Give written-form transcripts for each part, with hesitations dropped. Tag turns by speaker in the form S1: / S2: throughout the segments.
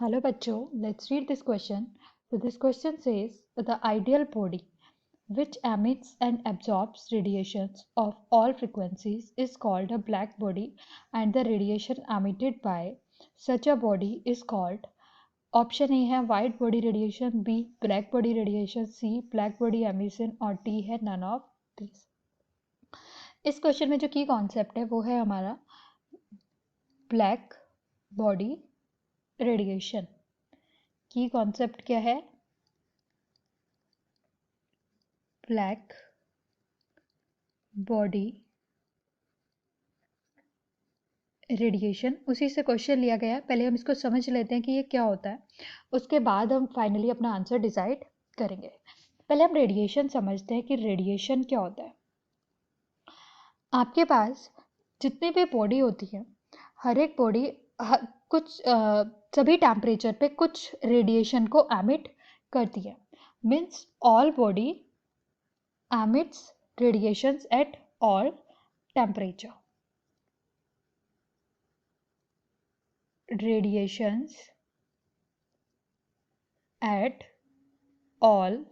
S1: Hello bachcho, let's read this question. So this question says the ideal body which emits and absorbs radiations of all frequencies is called a black body, and the radiation emitted by such a body is called option A है white body radiation, B black body radiation, C black body emission और D है none of these. इस question में जो की concept है वो है हमारा ब्लैक बॉडी रेडिएशन. की कॉन्सेप्ट क्या है? Black body radiation. उसी से क्वेश्चन लिया गया है. पहले हम इसको समझ लेते हैं कि ये क्या होता है, उसके बाद हम फाइनली अपना आंसर डिसाइड करेंगे. पहले हम रेडिएशन समझते हैं कि रेडिएशन क्या होता है. आपके पास जितनी भी बॉडी होती है, हर एक बॉडी कुछ सभी टेम्परेचर पे कुछ रेडिएशन को एमिट करती है. Means all body emits radiations at all temperature. Radiations at all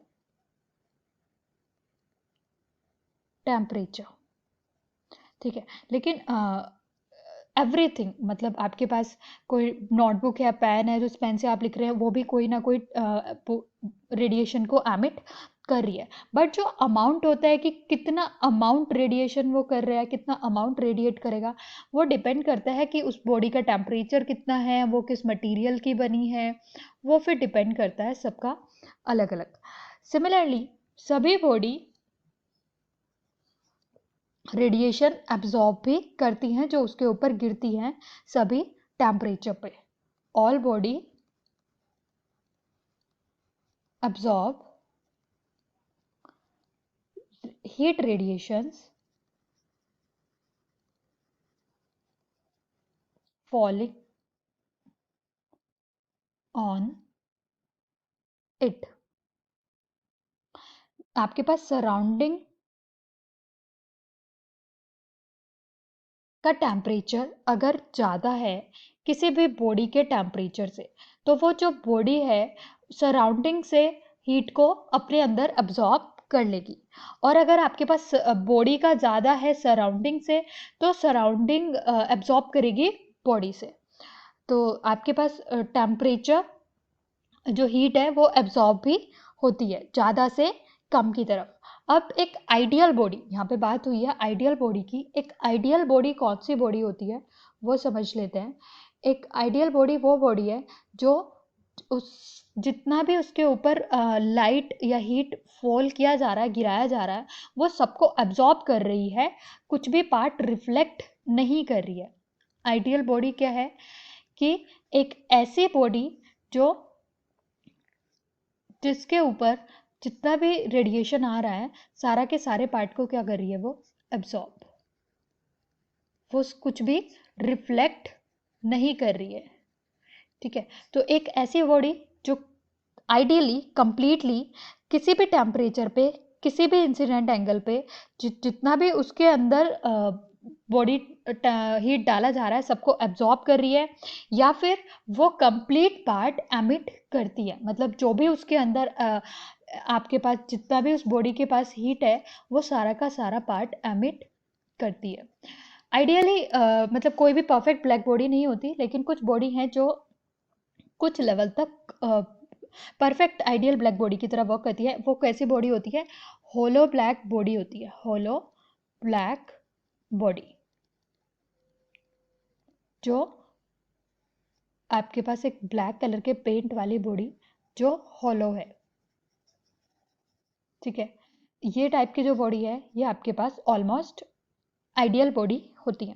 S1: temperature. ठीक है. लेकिन एवरीथिंग मतलब आपके पास कोई नोटबुक या पेन है, जो पेन से आप लिख रहे हैं वो भी कोई ना कोई रेडिएशन को एमिट कर रही है. बट जो अमाउंट होता है कि कितना अमाउंट रेडिएशन वो कर रहा है, कितना अमाउंट रेडिएट करेगा, वो डिपेंड करता है कि उस बॉडी का टेम्परेचर कितना है, वो किस मटेरियल की बनी है, वो फिर डिपेंड करता है सबका अलग अलग. सिमिलरली सभी बॉडी रेडिएशन एब्जॉर्ब भी करती हैं जो उसके ऊपर गिरती हैं सभी टेम्परेचर पे. All body absorb heat radiations falling on it. आपके पास सराउंडिंग का टेम्परेचर अगर ज़्यादा है किसी भी बॉडी के टेम्परेचर से, तो वो जो बॉडी है सराउंडिंग से हीट को अपने अंदर अब्जॉर्ब कर लेगी. और अगर आपके पास बॉडी का ज़्यादा है सराउंडिंग से, तो सराउंडिंग एब्जॉर्ब करेगी बॉडी से. तो आपके पास टेम्परेचर जो हीट है वो एब्जॉर्ब भी होती है ज़्यादा से कम की तरफ. अब एक आइडियल बॉडी, यहाँ पे बात हुई है आइडियल बॉडी की. एक आइडियल बॉडी कौन सी बॉडी होती है वो समझ लेते हैं. एक आइडियल बॉडी वो बॉडी है जो उस जितना भी उसके ऊपर लाइट या हीट फॉल किया जा रहा है, गिराया जा रहा है, वो सबको एब्जॉर्ब कर रही है, कुछ भी पार्ट रिफ्लेक्ट नहीं कर रही है. आइडियल बॉडी क्या है कि एक ऐसी बॉडी जो जिसके ऊपर जितना भी रेडिएशन आ रहा है सारा के सारे पार्ट को क्या कर रही है, वो एब्जॉर्ब, वो कुछ भी रिफ्लेक्ट नहीं कर रही है. ठीक है. तो एक ऐसी बॉडी जो आइडियली कंप्लीटली किसी भी टेम्परेचर पे, किसी भी इंसिडेंट एंगल पे जितना भी उसके अंदर बॉडी हीट डाला जा रहा है सबको एब्जॉर्ब कर रही है, या फिर वो कंप्लीट पार्ट एमिट करती है. मतलब जो भी उसके अंदर आपके पास जितना भी उस बॉडी के पास हीट है वो सारा का सारा पार्ट एमिट करती है. आइडियली मतलब कोई भी परफेक्ट ब्लैक बॉडी नहीं होती, लेकिन कुछ बॉडी हैं जो कुछ लेवल तक परफेक्ट आइडियल ब्लैक बॉडी की तरह वर्क करती है. वो कैसी बॉडी होती है? होलो ब्लैक बॉडी होती है. होलो ब्लैक बॉडी जो आपके पास एक ब्लैक कलर के पेंट वाली बॉडी जो होलो है. ठीक है. ये टाइप की जो बॉडी है ये आपके पास ऑलमोस्ट आइडियल बॉडी होती है.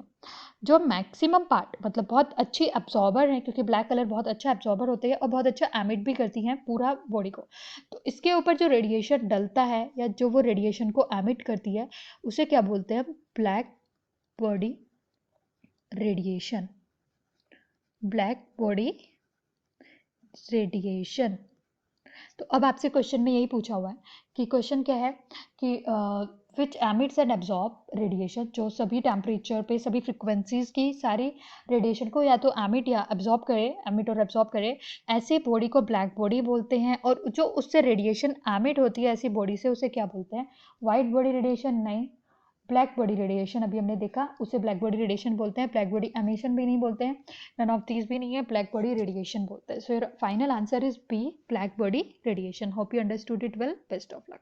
S1: जो मैक्सिमम पार्ट मतलब बहुत अच्छी एब्जॉर्बर है, क्योंकि ब्लैक कलर बहुत अच्छा एब्जॉर्बर होते हैं और बहुत अच्छा एमिट भी करती हैं पूरा बॉडी को. तो इसके ऊपर जो रेडिएशन डलता है या जो वो रेडिएशन को एमिट करती है उसे क्या बोलते हैं? Black body radiation. Black body radiation. तो अब आपसे क्वेश्चन में यही पूछा हुआ है कि क्वेश्चन क्या है कि विच एमिट्स एंड एब्जॉर्ब रेडिएशन, जो सभी टेम्परेचर पे सभी फ्रिक्वेंसीज की सारी रेडिएशन को या तो एमिट या एब्जॉर्ब करे, एमिट और एब्जॉर्ब करे, ऐसी बॉडी को ब्लैक बॉडी बोलते हैं। और जो उससे रेडिएशन एमिट होती है ऐसी बॉडी से, उसे क्या बोलते हैं? वाइट बॉडी रेडिएशन नहीं, ब्लैक बॉडी रेडिएशन अभी हमने देखा, उसे ब्लैक बॉडी रेडिएशन बोलते हैं। ब्लैक बॉडी एमिशन भी नहीं बोलते हैं, नन ऑफ दीज भी नहीं है, ब्लैक बॉडी रेडिएशन बोलते हैं। So your final answer is B, black body radiation. Hope you understood it well, best of luck.